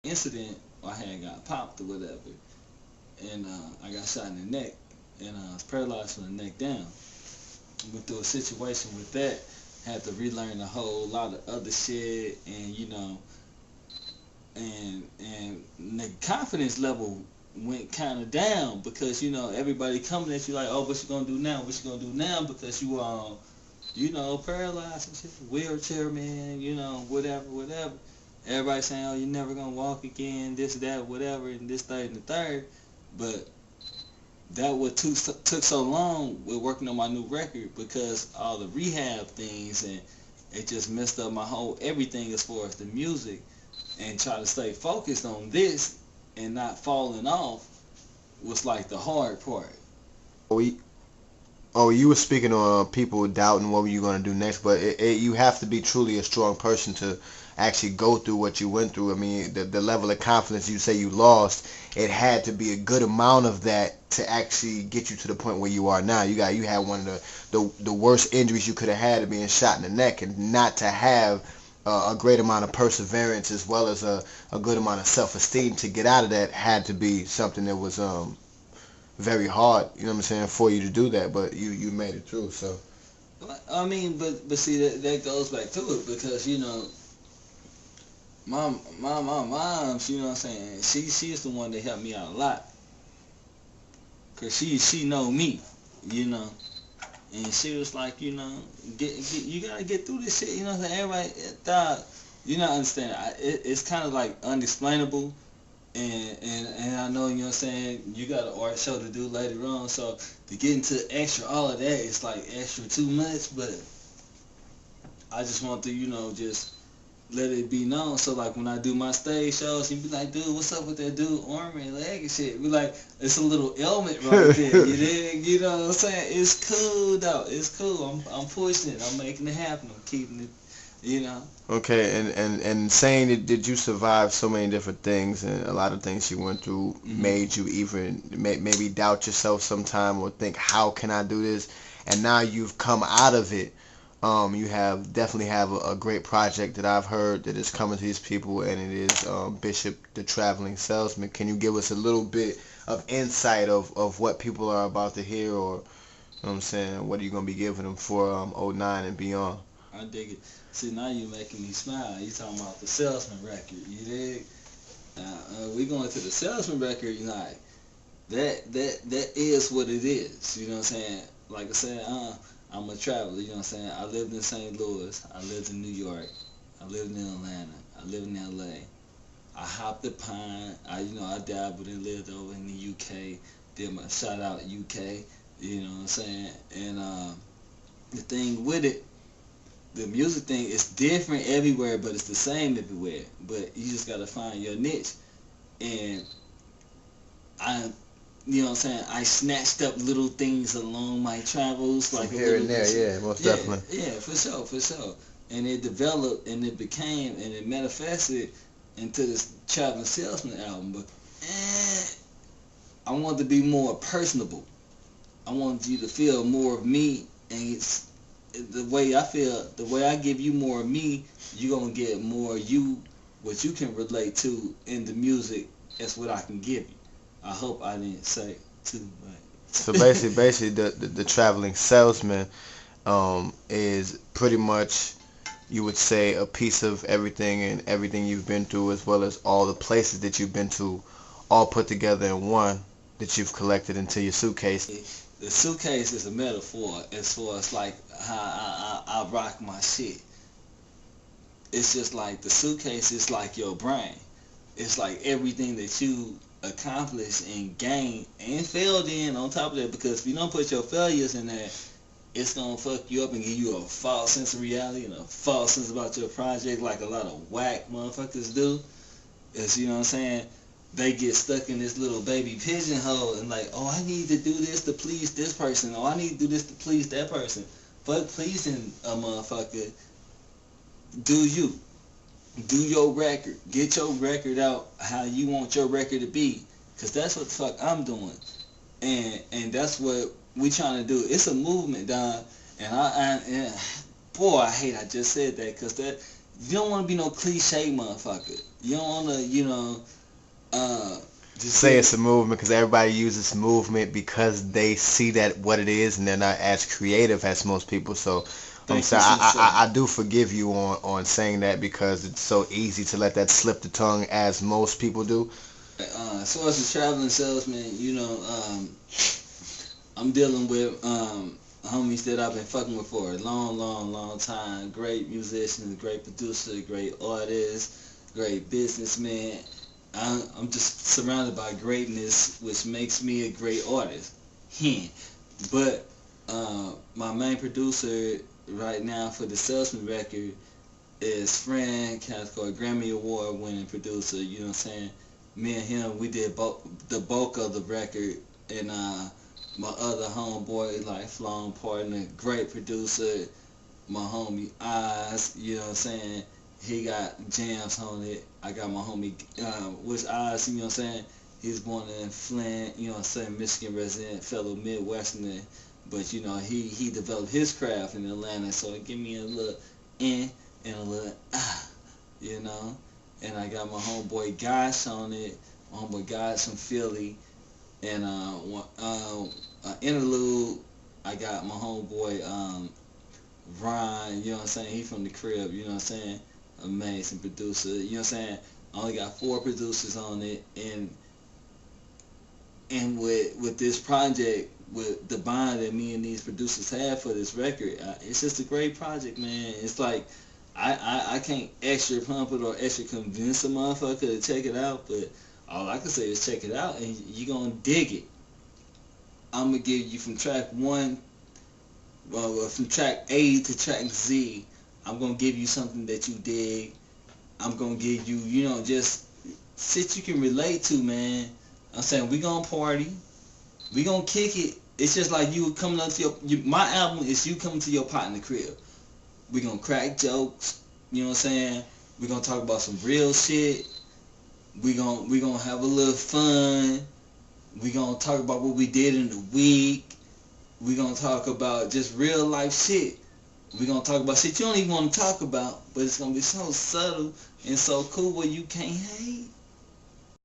incident, I had got popped or whatever, and I got shot in the neck, and I was paralyzed from the neck down. Went through a situation with that, had to relearn a whole lot of other shit, and and the confidence level went kind of down because everybody coming at you like, oh, what you gonna do now? What you gonna do now? Because paralyzed and shit, wheelchair man, whatever. Everybody saying, oh, you're never gonna walk again, this, that, whatever, and this, third, and the third. But that what took so long with working on my new record because all the rehab things, and it just messed up my whole everything as far as the music, and try to stay focused on this and not falling off was like the hard part. Oh, you were speaking on people doubting what were you going to do next, but you have to be truly a strong person to actually go through what you went through. I mean, the level of confidence you say you lost, it had to be a good amount of that to actually get you to the point where you are now. You had one of the worst injuries you could have had of being shot in the neck, and not to have a great amount of perseverance as well as a good amount of self-esteem to get out of that had to be something that was very hard, you know what I'm saying, for you to do that, but you made it through. So I mean, but see, that goes back to it because my mom, you know what I'm saying, she's the one that helped me out a lot, cause she know me, and she was like, you gotta get through this shit, you know what I'm saying, everybody, dog, understand, it's kind of like unexplainable. And I know, what I'm saying, you got an art show to do later on, so to get into extra all of that, it's like extra too much, but I just want to, just let it be known. So like when I do my stage shows, you be like, dude, what's up with that dude arm and leg and shit? Be like, it's a little ailment right there, you dig? You know what I'm saying? It's cool though, it's cool. I'm pushing it, I'm making it happen, I'm keeping it. Okay, and saying that did you survive so many different things, and a lot of things you went through made you even maybe doubt yourself sometime or think, how can I do this? And now you've come out of it. You definitely have a great project that I've heard that is coming to these people, and it is Bishop the Traveling Salesman. Can you give us a little bit of insight of what people are about to hear, or you know what I'm saying, what are you going to be giving them for '09 and beyond? I dig it. See, now you making me smile. You talking about the Salesman record, you dig? We going to the Salesman record, like, that is what it is, you know what I'm saying? Like I said, I'm a traveler, you know what I'm saying? I lived in St. Louis, I lived in New York, I lived in Atlanta, I lived in LA. I hopped the pine, I dabbled and lived over in the UK, did my shout out UK, you know what I'm saying? And the thing with it, the music thing is different everywhere, but it's the same everywhere. But you just gotta find your niche. And you know what I'm saying, I snatched up little things along my travels, like here and there, yeah, most definitely. Yeah, for sure. And it developed, and it became, and it manifested into this Traveling Salesman album. But I wanted to be more personable. I wanted you to feel more of me, and it's the way I feel, the way I give you more of me, you're going to get more of you, what you can relate to in the music. That's what I can give you. I hope I didn't say too much. So basically, the Traveling Salesman is pretty much, you would say, a piece of everything and everything you've been through, as well as all the places that you've been to, all put together in one that you've collected into your suitcase. The suitcase is a metaphor as far as like how I rock my shit. It's just like the suitcase is like your brain. It's like everything that you accomplished and gained and failed in on top of that, because if you don't put your failures in there, it's gonna fuck you up and give you a false sense of reality and a false sense about your project, like a lot of whack motherfuckers do. Is, you know what I'm saying, they get stuck in this little baby pigeonhole and like, oh, I need to do this to please this person, or I need to do this to please that person. Fuck pleasing a motherfucker. Do you. Do your record. Get your record out how you want your record to be. Because that's what the fuck I'm doing. And that's what we trying to do. It's a movement, Don. And boy, I hate I just said that, because that You don't want to be no cliche motherfucker. You don't want to, you know, just say it's a movement, because everybody uses movement because they see that what it is, and they're not as creative as most people. So I'm sorry, I do forgive you on saying that, because it's so easy to let that slip the tongue, as most people do. As far as the traveling salesman, you know, I'm dealing with homies that I've been fucking with for a long time. Great musicians, great producer, great artists, great businessmen. I'm just surrounded by greatness, which makes me a great artist. But my main producer right now for the Salesman record is Fran Cathcart, Grammy Award winning producer. You know what I'm saying? Me and him, we did the bulk of the record, and my other homeboy, lifelong partner, great producer, my homie Oz. You know what I'm saying? He got jams on it. I got my homie, which Oz, you know what I'm saying? He's born in Flint, you know what I'm saying, Michigan resident, fellow Midwesterner. But, you know, he developed his craft in Atlanta, so it give me a little and a little you know? And I got my homeboy Gosh on it, my homeboy Gosh from Philly. And interlude, I got my homeboy Ron, you know what I'm saying? He from the crib, you know what I'm saying? Amazing producer, you know what I'm saying? I only got 4 producers on it, and with this project, with the bond that me and these producers have for this record, it's just a great project, man. It's like I can't extra pump it or extra convince a motherfucker to check it out, but all I can say is check it out and you gonna dig it. I'm gonna give you from track 1, from track A to track Z, I'm gonna give you something that you dig. I'm gonna give you, you know, just shit you can relate to, man. I'm saying we gonna party, we gonna kick it. It's just like you coming up to my album is you coming to your pot in the crib. We gonna crack jokes, you know what I'm saying? We gonna talk about some real shit. We gonna have a little fun. We gonna talk about what we did in the week. We gonna talk about just real life shit. We gonna talk about shit you don't even want to talk about, but it's gonna be so subtle and so cool where you can't hate.